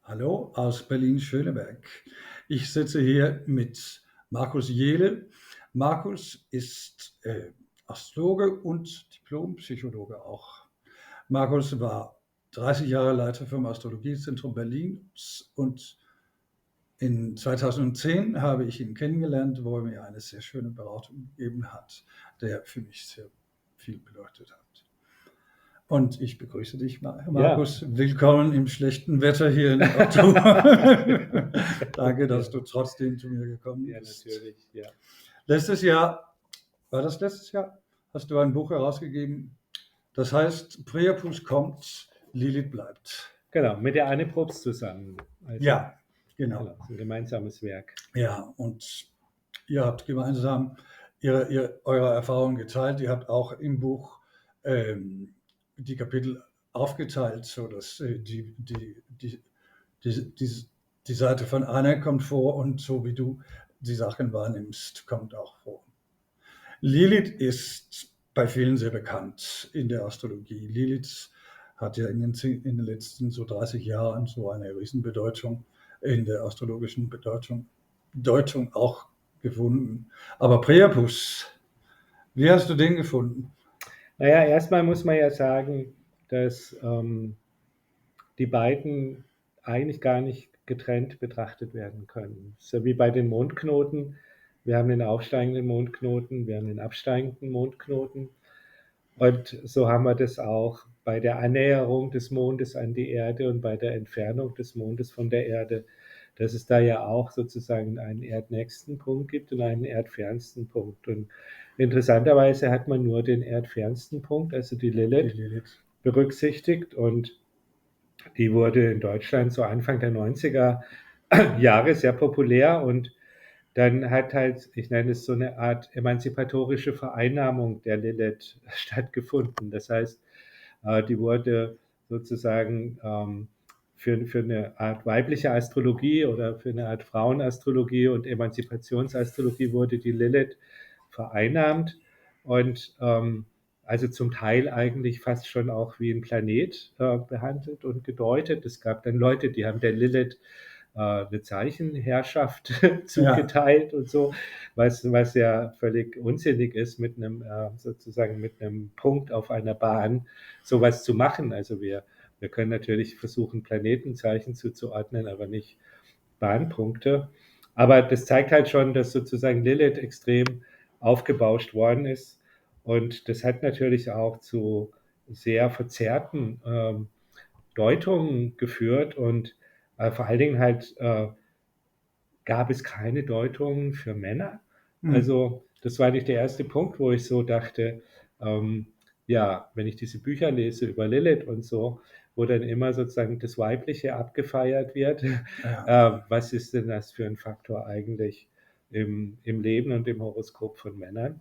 Hallo aus Berlin-Schöneberg. Ich sitze hier mit Markus Jehle. Markus ist Astrologe und Diplompsychologe auch. Markus war 30 Jahre Leiter vom Astrologiezentrum Berlin und in 2010 habe ich ihn kennengelernt, wo er mir eine sehr schöne Beratung gegeben hat, der für mich sehr viel bedeutet hat. Und ich begrüße dich, Ja, Markus. Willkommen im schlechten Wetter hier in Oktober. Danke, dass du trotzdem zu mir gekommen ja, bist. natürlich, ja. Letztes Jahr, war das letztes Jahr, hast du ein Buch herausgegeben, das heißt Priapus kommt, Lilith bleibt. Genau, mit der Anne Probst zusammen. Also, Ja, genau, genau. ist ein gemeinsames Werk. Ja, und ihr habt gemeinsam eure Erfahrungen geteilt. Ihr habt auch im Buch die Kapitel aufgeteilt, so dass die Seite von Anna kommt vor und so wie du die Sachen wahrnimmst, kommt auch vor. Lilith ist bei vielen sehr bekannt in der Astrologie. Lilith hat ja in den letzten so 30 Jahren so eine Riesenbedeutung in der astrologischen Deutung auch gefunden. Aber Priapus, wie hast du den gefunden? Naja, erstmal muss man ja sagen, dass die beiden eigentlich gar nicht getrennt betrachtet werden können. So wie bei den Mondknoten. Wir haben den aufsteigenden Mondknoten, wir haben den absteigenden Mondknoten. Und so haben wir das auch bei der Annäherung des Mondes an die Erde und bei der Entfernung des Mondes von der Erde, dass es da ja auch sozusagen einen erdnächsten Punkt gibt und einen erdfernsten Punkt. Und interessanterweise hat man nur den erdfernsten Punkt, also die Lilith, berücksichtigt. Und die wurde in Deutschland so Anfang der 90er Jahre sehr populär und dann hat halt, ich nenne es so eine Art emanzipatorische Vereinnahmung der Lilith stattgefunden. Das heißt, die wurde sozusagen für eine Art weibliche Astrologie oder für eine Art Frauenastrologie und Emanzipationsastrologie wurde die Lilith vereinnahmt und also zum Teil eigentlich fast schon auch wie ein Planet behandelt und gedeutet. Es gab dann Leute, die haben der Lilith eine Zeichenherrschaft zugeteilt und so, was ja völlig unsinnig ist, mit einem sozusagen mit einem Punkt auf einer Bahn sowas zu machen. Also wir können natürlich versuchen, Planetenzeichen zuzuordnen, aber nicht Bahnpunkte. Aber das zeigt halt schon, dass sozusagen Lilith extrem aufgebauscht worden ist. Und das hat natürlich auch zu sehr verzerrten Deutungen geführt und vor allen Dingen halt gab es keine Deutungen für Männer. Also das war nicht der erste Punkt, wo ich so dachte, ja, wenn ich diese Bücher lese über Lilith und so, wo dann immer sozusagen das Weibliche abgefeiert wird, was ist denn das für ein Faktor eigentlich im Leben und im Horoskop von Männern?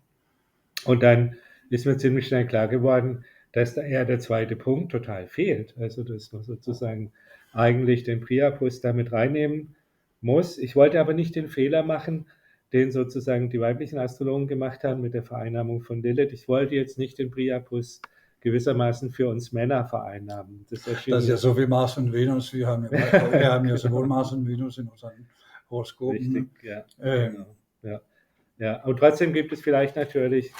Und dann ist mir ziemlich schnell klar geworden, dass da eher der zweite Punkt total fehlt. Also dass man sozusagen eigentlich den Priapus damit reinnehmen muss. Ich wollte aber nicht den Fehler machen, den sozusagen die weiblichen Astrologen gemacht haben mit der Vereinnahmung von Lilith. Ich wollte jetzt nicht den Priapus gewissermaßen für uns Männer vereinnahmen. Das ist ja so wie Mars und Venus. Wir haben ja sowohl Genau. Mars und Venus in unseren Horoskopen. Richtig, ja. Genau. Ja. Ja. Und trotzdem gibt es vielleicht natürlich,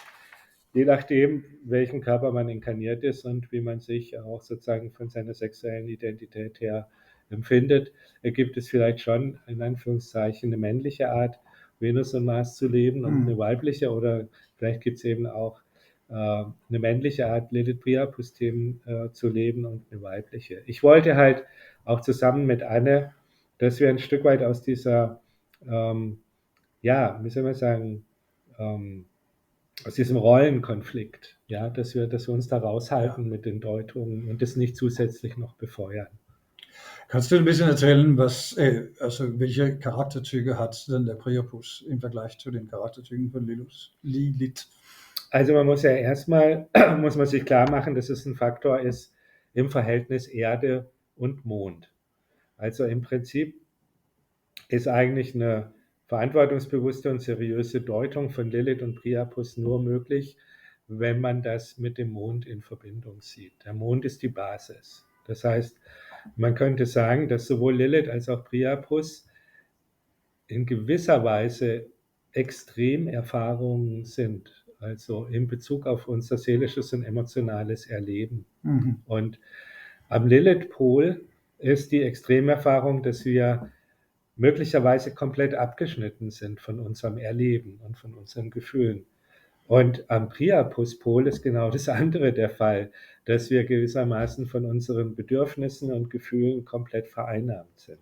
je nachdem, welchen Körper man inkarniert ist und wie man sich auch sozusagen von seiner sexuellen Identität her empfindet, gibt es vielleicht schon in Anführungszeichen eine männliche Art, Venus und Mars zu leben und eine weibliche oder vielleicht gibt es eben auch eine männliche Art, Lilith Priapus-Themen zu leben und eine weibliche. Ich wollte halt auch zusammen mit Anne, dass wir ein Stück weit aus dieser, ja, wie soll man sagen, aus diesem Rollenkonflikt, ja, dass wir uns da raushalten mit den Deutungen und das nicht zusätzlich noch befeuern. Kannst du ein bisschen erzählen, also welche Charakterzüge hat denn der Priapus im Vergleich zu den Charakterzügen von Lilith? Also man muss ja erstmal, muss man sich klar machen, dass es ein Faktor ist im Verhältnis Erde und Mond. Also im Prinzip ist eigentlich eine verantwortungsbewusste und seriöse Deutung von Lilith und Priapus nur möglich, wenn man das mit dem Mond in Verbindung sieht. Der Mond ist die Basis. Das heißt, Man könnte sagen, dass sowohl Lilith als auch Priapus in gewisser Weise Extremerfahrungen sind, also in Bezug auf unser seelisches und emotionales Erleben. Mhm. Und am Lilith-Pol ist die Extremerfahrung, dass wir möglicherweise komplett abgeschnitten sind von unserem Erleben und von unseren Gefühlen. Und am Priapus-Pol ist genau das andere der Fall, dass wir gewissermaßen von unseren Bedürfnissen und Gefühlen komplett vereinnahmt sind.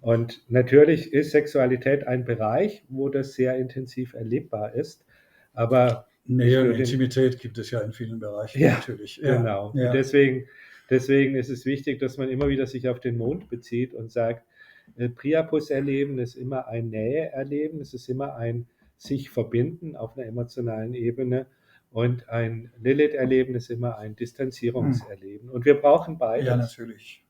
Und natürlich ist Sexualität ein Bereich, wo das sehr intensiv erlebbar ist, aber Nähe und Intimität gibt es ja in vielen Bereichen natürlich. Ja, genau. Ja. Deswegen ist es wichtig, dass man immer wieder sich auf den Mond bezieht und sagt, Priapus-Erleben ist immer ein Nähe-Erleben, es ist immer ein sich verbinden auf einer emotionalen Ebene und ein Lilith-Erleben ist immer ein Distanzierungserleben. Und wir brauchen beides. Ja, natürlich.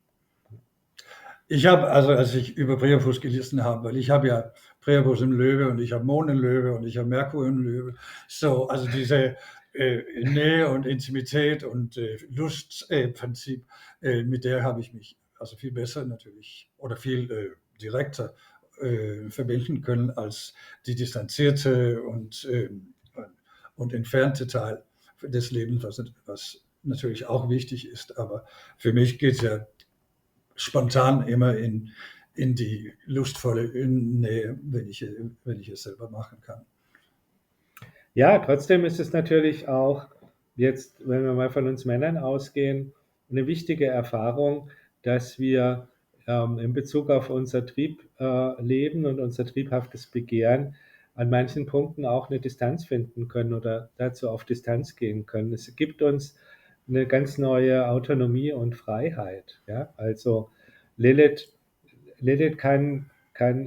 Ich habe, also als ich über Priapus gelesen habe, weil ich habe ja Priapus im Löwe und ich habe Mond im Löwe und ich habe Merkur im Löwe. So, also diese Nähe und Intimität und Lustprinzip, mit der habe ich mich also viel besser natürlich oder viel direkter verbinden können als die distanzierte und entfernte Teil des Lebens, was natürlich auch wichtig ist. Aber für mich geht es ja spontan immer in die lustvolle Nähe, wenn ich es selber machen kann. Ja, trotzdem ist es natürlich auch jetzt, wenn wir mal von uns Männern ausgehen, eine wichtige Erfahrung, dass wir in Bezug auf unser Triebleben und unser triebhaftes Begehren an manchen Punkten auch eine Distanz finden können oder dazu auf Distanz gehen können. Es gibt uns eine ganz neue Autonomie und Freiheit. Ja? Also Lilith kann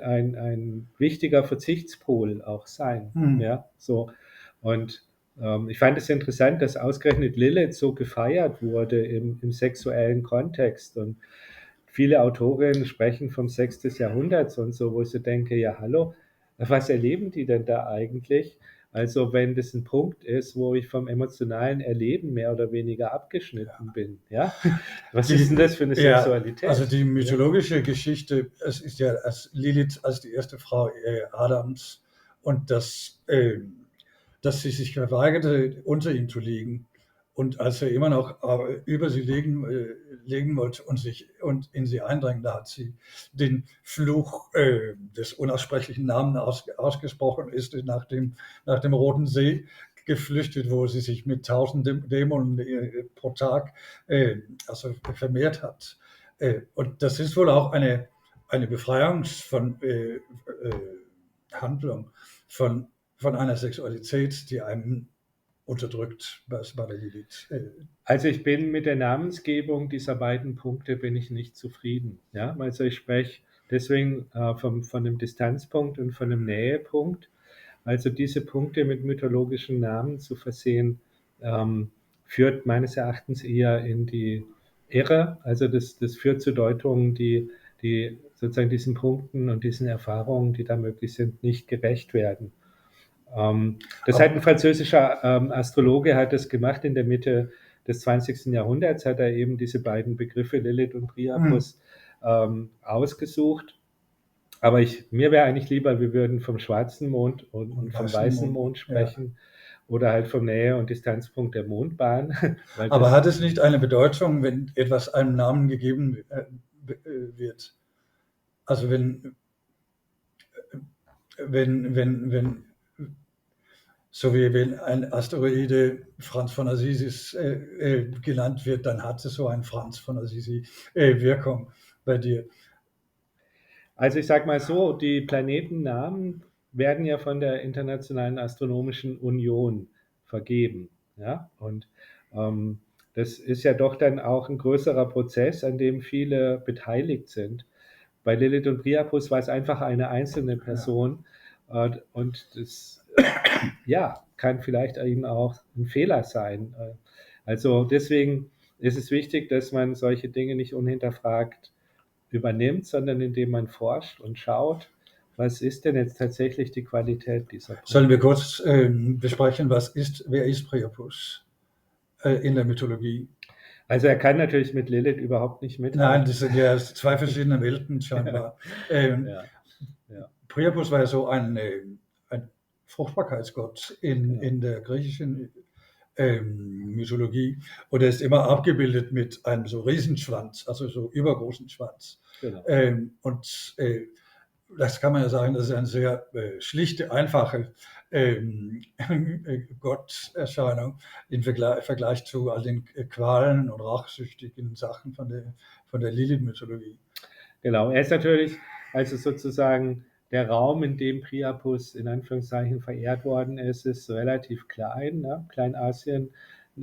ein wichtiger Verzichtspol auch sein. Ja? So. Und ich fand es interessant, dass ausgerechnet Lilith so gefeiert wurde im sexuellen Kontext. Und viele Autorinnen sprechen vom Sex des Jahrhunderts und so, wo ich so denke, ja hallo, was erleben die denn da eigentlich? Also wenn das ein Punkt ist, wo ich vom emotionalen Erleben mehr oder weniger abgeschnitten bin, ja? Was ist denn das für eine Sexualität? Also die mythologische Geschichte, es ist ja als Lilith als die erste Frau Adams und dass sie sich verweigerte, unter ihm zu liegen. Und als er immer noch über sie legen wollte und in sie eindringen, da hat sie den Fluch des unaussprechlichen Namens ausgesprochen, ist nach dem Roten See geflüchtet, wo sie sich mit 1000 Dämonen pro Tag also vermehrt hat. Und das ist wohl auch eine Befreiungshandlung von einer Sexualität, die einem unterdrückt bei der Lilith. Also ich bin mit der Namensgebung dieser beiden Punkte bin ich nicht zufrieden. Ja? Also ich spreche deswegen von einem Distanzpunkt und von einem Nähepunkt. Also diese Punkte mit mythologischen Namen zu versehen, führt meines Erachtens eher in die Irre. Also das führt zu Deutungen, die sozusagen diesen Punkten und diesen Erfahrungen, die da möglich sind, nicht gerecht werden. Das hat ein französischer Astrologe hat das gemacht in der Mitte des 20. Jahrhunderts, hat er eben diese beiden Begriffe Lilith und Priapus ausgesucht. Aber mir wäre eigentlich lieber, wir würden vom schwarzen Mond und vom weißen Mond sprechen oder halt vom Nähe- und Distanzpunkt der Mondbahn. Aber hat es nicht eine Bedeutung, wenn etwas einem Namen gegeben wird? Also wenn so wie wenn ein Asteroide Franz von Assisi genannt wird, dann hat es so ein Franz von Assisi Wirkung bei dir. Also ich sage mal so, die Planetennamen werden ja von der Internationalen Astronomischen Union vergeben. Ja? Und das ist ja doch dann auch ein größerer Prozess, an dem viele beteiligt sind. Bei Lilith und Priapus war es einfach eine einzelne Person und das kann vielleicht eben auch ein Fehler sein. Also deswegen ist es wichtig, dass man solche Dinge nicht unhinterfragt übernimmt, sondern indem man forscht und schaut, was ist denn jetzt tatsächlich die Qualität dieser Punkte. Sollen wir kurz besprechen, wer ist Priapus in der Mythologie? Also er kann natürlich mit Lilith überhaupt nicht Nein, mithalten. das sind ja zwei verschiedene Welten scheinbar. Ja, ja, Priapus war ja so ein Fruchtbarkeitsgott genau, in der griechischen Mythologie und er ist immer abgebildet mit einem so Riesenschwanz, also so übergroßen Schwanz. genau. Und das kann man ja sagen, das ist eine sehr schlichte, einfache Gotterscheinung im Vergleich zu all den Qualen und rachsüchtigen Sachen von der Lilith-Mythologie. Genau, er ist natürlich also sozusagen der Raum, in dem Priapus in Anführungszeichen verehrt worden ist relativ klein, ne? Kleinasien,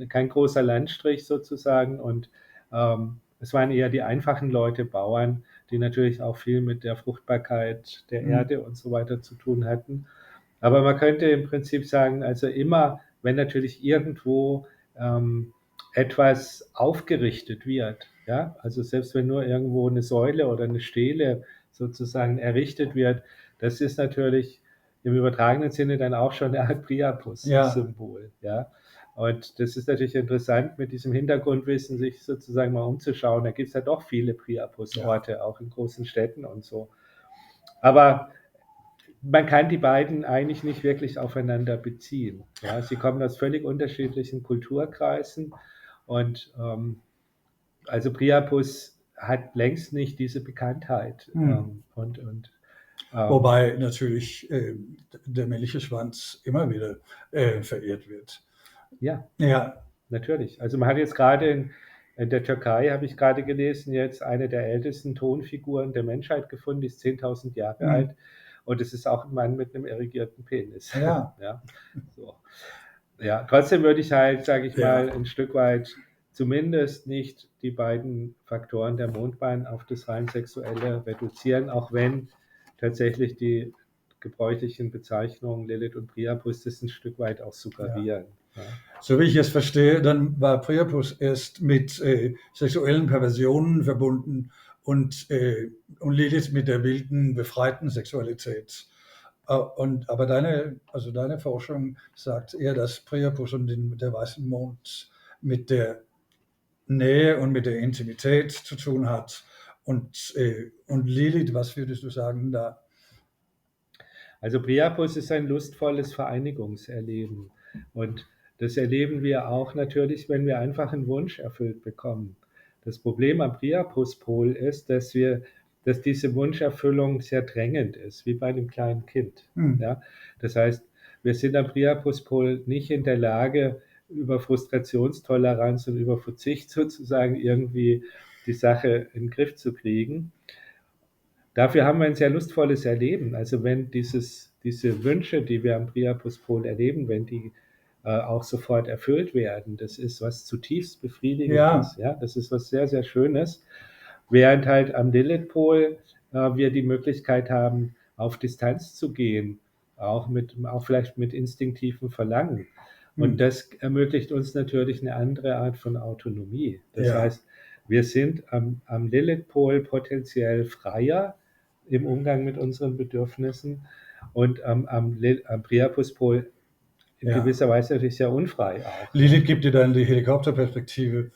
kein großer Landstrich sozusagen und es waren eher die einfachen Leute, Bauern, die natürlich auch viel mit der Fruchtbarkeit der Erde und so weiter zu tun hatten. Aber man könnte im Prinzip sagen, also immer, wenn natürlich irgendwo etwas aufgerichtet wird, ja, also selbst wenn nur irgendwo eine Säule oder eine Stele sozusagen errichtet wird, das ist natürlich im übertragenen Sinne dann auch schon eine Art Priapus-Symbol, ja. Und das ist natürlich interessant, mit diesem Hintergrundwissen sich sozusagen mal umzuschauen. Da gibt es ja doch viele Priapus-Orte, auch in großen Städten und so. Aber man kann die beiden eigentlich nicht wirklich aufeinander beziehen. Ja, sie kommen aus völlig unterschiedlichen Kulturkreisen und also Priapus hat längst nicht diese Bekanntheit. Wobei natürlich der männliche Schwanz immer wieder verehrt wird. Ja, Ja. natürlich. Also man hat jetzt gerade in der Türkei, habe ich gerade gelesen, jetzt eine der ältesten Tonfiguren der Menschheit gefunden, die ist 10.000 Jahre alt. Und es ist auch ein Mann mit einem erigierten Penis. Ja. Ja, so. Ja, trotzdem würde ich halt, sage ich mal, ein Stück weit zumindest nicht die beiden Faktoren der Mondbahn auf das rein Sexuelle reduzieren, auch wenn tatsächlich die gebräuchlichen Bezeichnungen Lilith und Priapus das ein Stück weit auch suggerieren. Ja. So wie ich es verstehe, dann war Priapus erst mit sexuellen Perversionen verbunden und Lilith mit der wilden, befreiten Sexualität. Aber deine Forschung sagt eher, dass Priapus und der weiße Mond mit der Nähe und mit der Intimität zu tun hat. Und Lilith, was würdest du sagen da? Also Priapus ist ein lustvolles Vereinigungserleben. Und das erleben wir auch natürlich, wenn wir einfach einen Wunsch erfüllt bekommen. Das Problem am Priapuspol ist, dass diese Wunscherfüllung sehr drängend ist, wie bei einem kleinen Kind. Ja? Das heißt, wir sind am Priapuspol nicht in der Lage, über Frustrationstoleranz und über Verzicht sozusagen irgendwie die Sache in den Griff zu kriegen. Dafür haben wir ein sehr lustvolles Erleben. Also wenn diese Wünsche, die wir am Priapuspol erleben, wenn die auch sofort erfüllt werden, das ist was zutiefst Befriedigendes. Ja, das ist was sehr, sehr Schönes. Während halt am Lilithpol wir die Möglichkeit haben, auf Distanz zu gehen, auch vielleicht mit instinktivem Verlangen. Und das ermöglicht uns natürlich eine andere Art von Autonomie. Das heißt, wir sind am Lilithpol potenziell freier im Umgang mit unseren Bedürfnissen und am Priapuspol in gewisser Weise natürlich sehr unfrei auch. Lilith gibt dir dann die Helikopterperspektive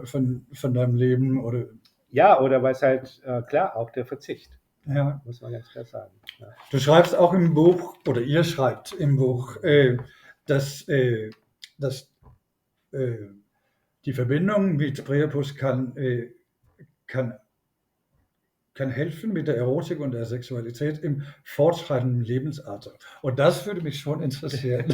von deinem Leben, oder? Ja, oder was halt, klar, auch der Verzicht. Ja. Muss man ganz klar sagen. Ja. Du schreibst auch im Buch, oder ihr schreibt im Buch, dass die Verbindung mit Priapus kann helfen mit der Erotik und der Sexualität im fortschreitenden Lebensalter. Und das würde mich schon interessieren.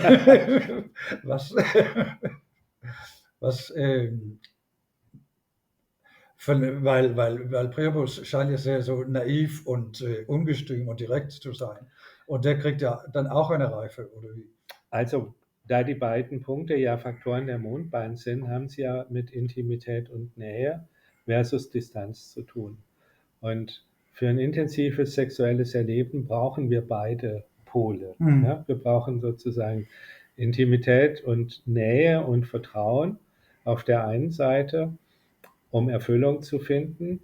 Weil Priapus scheint ja sehr so naiv und ungestüm und direkt zu sein. Und der kriegt ja dann auch eine Reife, oder wie? Also, da die beiden Punkte ja Faktoren der Mondbahn sind, haben sie ja mit Intimität und Nähe versus Distanz zu tun. Und für ein intensives sexuelles Erleben brauchen wir beide Pole. Ja? Wir brauchen sozusagen Intimität und Nähe und Vertrauen auf der einen Seite, um Erfüllung zu finden.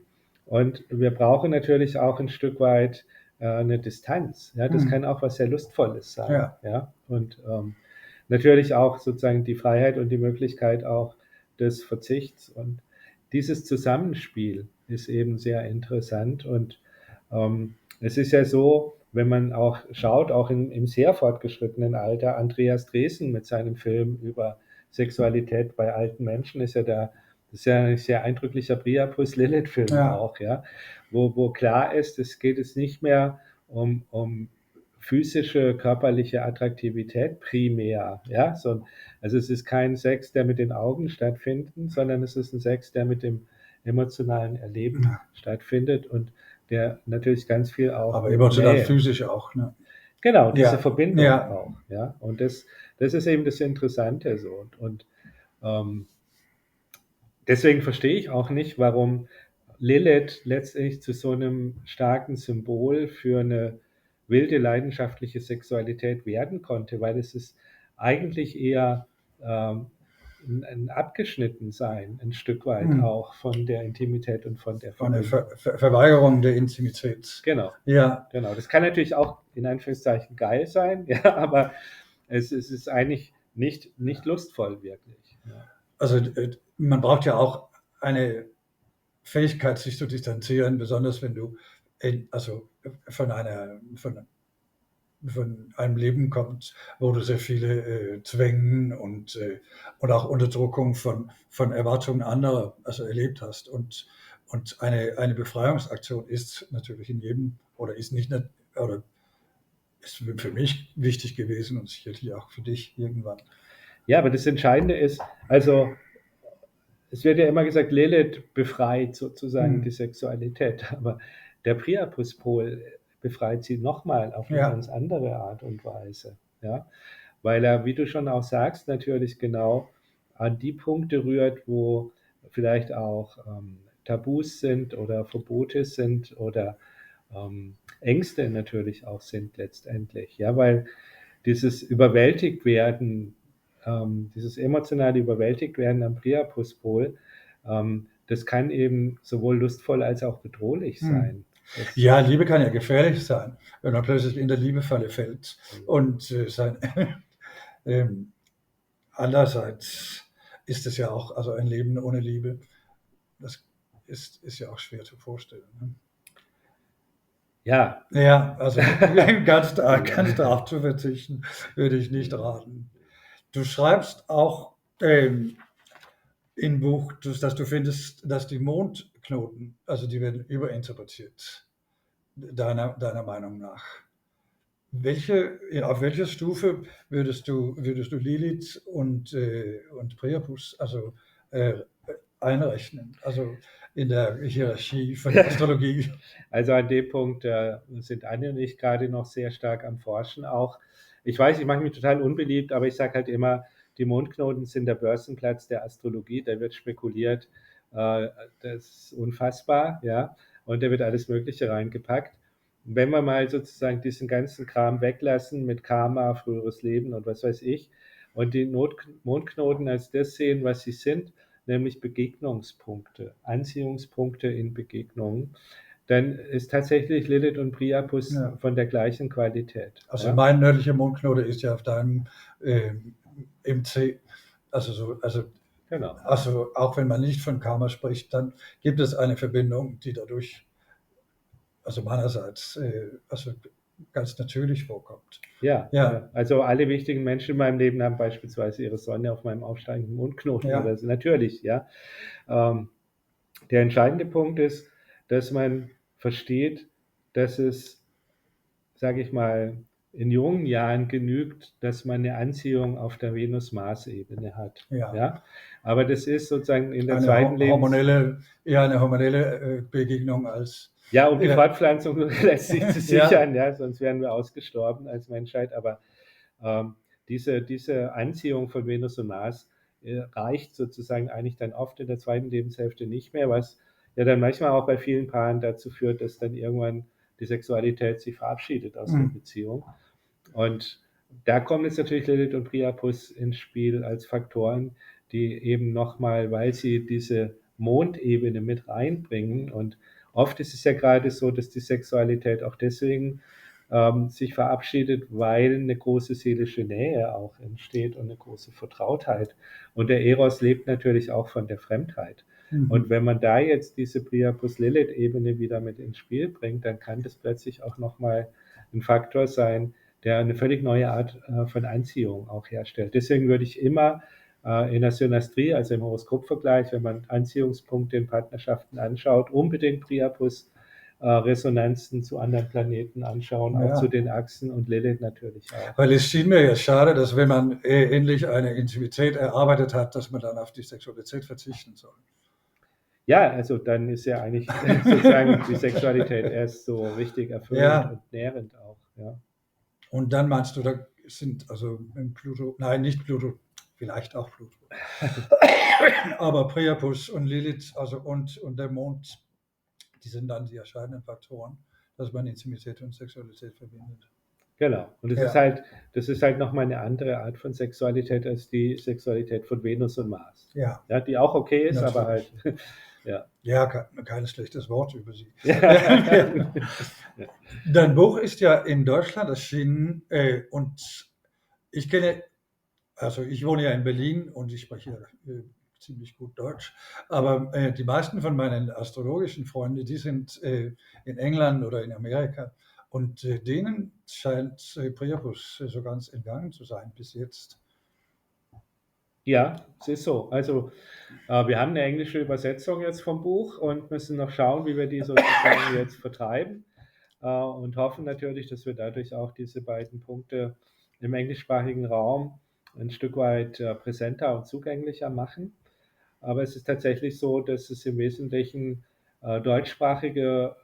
Und wir brauchen natürlich auch ein Stück weit eine Distanz. Ja? Das kann auch was sehr Lustvolles sein. Ja? Und natürlich auch sozusagen die Freiheit und die Möglichkeit auch des Verzichts. Und dieses Zusammenspiel ist eben sehr interessant. Und es ist ja so, wenn man auch schaut, auch im sehr fortgeschrittenen Alter, Andreas Dresen mit seinem Film über Sexualität bei alten Menschen ist ja da, das ist ja ein sehr eindrücklicher Priapus-Lilith-Film Ja. auch, ja, wo klar ist, es geht es nicht mehr um physische, körperliche Attraktivität primär, ja, also es ist kein Sex, der mit den Augen stattfindet, sondern es ist ein Sex, der mit dem emotionalen Erleben Ja. stattfindet und der natürlich ganz viel auch Aber mit emotional, Nähe. physisch auch. Ne? Genau, diese Ja. Verbindung Ja. auch, ja. Und das ist eben das Interessante so. Und deswegen verstehe ich auch nicht, warum Lilith letztendlich zu so einem starken Symbol für eine wilde, leidenschaftliche Sexualität werden konnte, weil es ist eigentlich eher ein Abgeschnittensein, ein Stück weit auch von der Intimität und von der Von der Verbindung. Verweigerung der Intimität. Genau, Ja. genau. Das kann natürlich auch in Anführungszeichen geil sein, ja, aber es ist eigentlich nicht lustvoll wirklich. Ja. Also man braucht ja auch eine Fähigkeit, sich zu distanzieren, besonders wenn du also von einem Leben kommst, wo du sehr viele Zwängen und auch Unterdrückung von Erwartungen anderer also erlebt hast. Und eine Befreiungsaktion ist natürlich in jedem oder ist nicht oder ist für mich wichtig gewesen und sicherlich auch für dich irgendwann. Ja, aber das Entscheidende ist, also es wird ja immer gesagt, Lilith befreit sozusagen die Sexualität, aber der Priapuspol befreit sie nochmal auf eine ganz andere Art und Weise. Ja? Weil er, wie du schon auch sagst, natürlich genau an die Punkte rührt, wo vielleicht auch Tabus sind oder Verbote sind oder Ängste natürlich auch sind letztendlich. Ja, weil dieses Überwältigtwerden, dieses emotionale Überwältigtwerden am Priapuspol, das kann eben sowohl lustvoll als auch bedrohlich sein. Ja, Liebe kann ja gefährlich sein, wenn man plötzlich in der Liebefalle fällt. Und andererseits ist es ja auch, also ein Leben ohne Liebe, das ist ja auch schwer zu vorstellen. Ne? Ja. Ja, also ganz darauf zu verzichten, würde ich nicht raten. Du schreibst auch im Buch, dass du findest, dass die Mondknoten, also die werden überinterpretiert, deiner Meinung nach. Auf welcher Stufe würdest du Lilith und Priapus also einrechnen? Also in der Hierarchie von der Astrologie. Also an dem Punkt sind Anja und ich gerade noch sehr stark am Forschen auch. Ich weiß, ich mache mich total unbeliebt, aber ich sage halt immer, die Mondknoten sind der Börsenplatz der Astrologie, da wird spekuliert, das ist unfassbar, ja, und da wird alles Mögliche reingepackt. Und wenn wir mal sozusagen diesen ganzen Kram weglassen mit Karma, früheres Leben und was weiß ich, und die Mondknoten als das sehen, was sie sind, nämlich Begegnungspunkte, Anziehungspunkte in Begegnungen, dann ist tatsächlich Lilith und Priapus von der gleichen Qualität. Also ja? Mein nördlicher Mondknote ist ja auf deinem MC. Also genau. Also auch wenn man nicht von Karma spricht, dann gibt es eine Verbindung, die dadurch, also meinerseits, also ganz natürlich vorkommt. Ja, also alle wichtigen Menschen in meinem Leben haben beispielsweise ihre Sonne auf meinem aufsteigenden Mondknoten oder so. Natürlich, ja. Der entscheidende Punkt ist, dass man versteht, dass es, sage ich mal, in jungen Jahren genügt, dass man eine Anziehung auf der Venus-Mars-Ebene hat. Ja? Aber das ist sozusagen in der zweiten eher eine hormonelle Begegnung als... Ja, um die Fortpflanzung lässt sich zu sichern, ja, sonst wären wir ausgestorben als Menschheit. Aber diese Anziehung von Venus und Mars reicht sozusagen eigentlich dann oft in der zweiten Lebenshälfte nicht mehr, was ja dann manchmal auch bei vielen Paaren dazu führt, dass dann irgendwann die Sexualität sich verabschiedet aus der Beziehung. Und da kommen jetzt natürlich Lilith und Priapus ins Spiel als Faktoren, die eben nochmal, weil sie diese Mondebene mit reinbringen, und oft ist es ja gerade so, dass die Sexualität auch deswegen sich verabschiedet, weil eine große seelische Nähe auch entsteht und eine große Vertrautheit. Und der Eros lebt natürlich auch von der Fremdheit. Und wenn man da jetzt diese Priapus-Lilith-Ebene wieder mit ins Spiel bringt, dann kann das plötzlich auch nochmal ein Faktor sein, der eine völlig neue Art von Anziehung auch herstellt. Deswegen würde ich immer in der Synastrie, also im Horoskopvergleich, wenn man Anziehungspunkte in Partnerschaften anschaut, unbedingt Priapus-Resonanzen zu anderen Planeten anschauen, auch zu den Achsen und Lilith natürlich auch. Weil es schien mir ja schade, dass wenn man endlich eine Intimität erarbeitet hat, dass man dann auf die Sexualität verzichten soll. Ja, also dann ist ja eigentlich sozusagen die Sexualität erst so richtig erfüllend und nährend auch. Ja. Und dann meinst du, da sind also Pluto, nein, nicht Pluto, vielleicht auch Pluto, aber Priapus und Lilith, also und der Mond, die sind dann die entscheidenden Faktoren, dass man Intimität und Sexualität verbindet. Genau. Und das ist halt nochmal eine andere Art von Sexualität als die Sexualität von Venus und Mars. Ja. Die auch okay ist, natürlich. Aber halt. Ja, kein schlechtes Wort über sie. Dein Buch ist ja in Deutschland erschienen und ich wohne ja in Berlin und ich spreche ziemlich gut Deutsch, aber die meisten von meinen astrologischen Freunden, die sind in England oder in Amerika und denen scheint Priapus so ganz entgangen zu sein bis jetzt. Ja, es ist so. Also wir haben eine englische Übersetzung jetzt vom Buch und müssen noch schauen, wie wir die sozusagen jetzt vertreiben und hoffen natürlich, dass wir dadurch auch diese beiden Punkte im englischsprachigen Raum ein Stück weit präsenter und zugänglicher machen. Aber es ist tatsächlich so, dass es im Wesentlichen deutschsprachige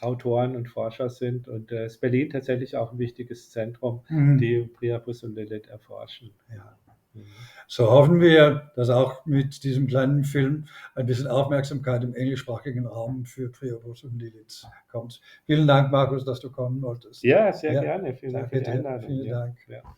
Autoren und Forscher sind und ist Berlin tatsächlich auch ein wichtiges Zentrum, die Priapus und Lilith erforschen. Ja. So hoffen wir, dass auch mit diesem kleinen Film ein bisschen Aufmerksamkeit im englischsprachigen Raum für Priapus und Lilith kommt. Vielen Dank, Markus, dass du kommen wolltest. Ja, sehr gerne. Vielen Dank für die Einladung. Vielen Dank. Ja.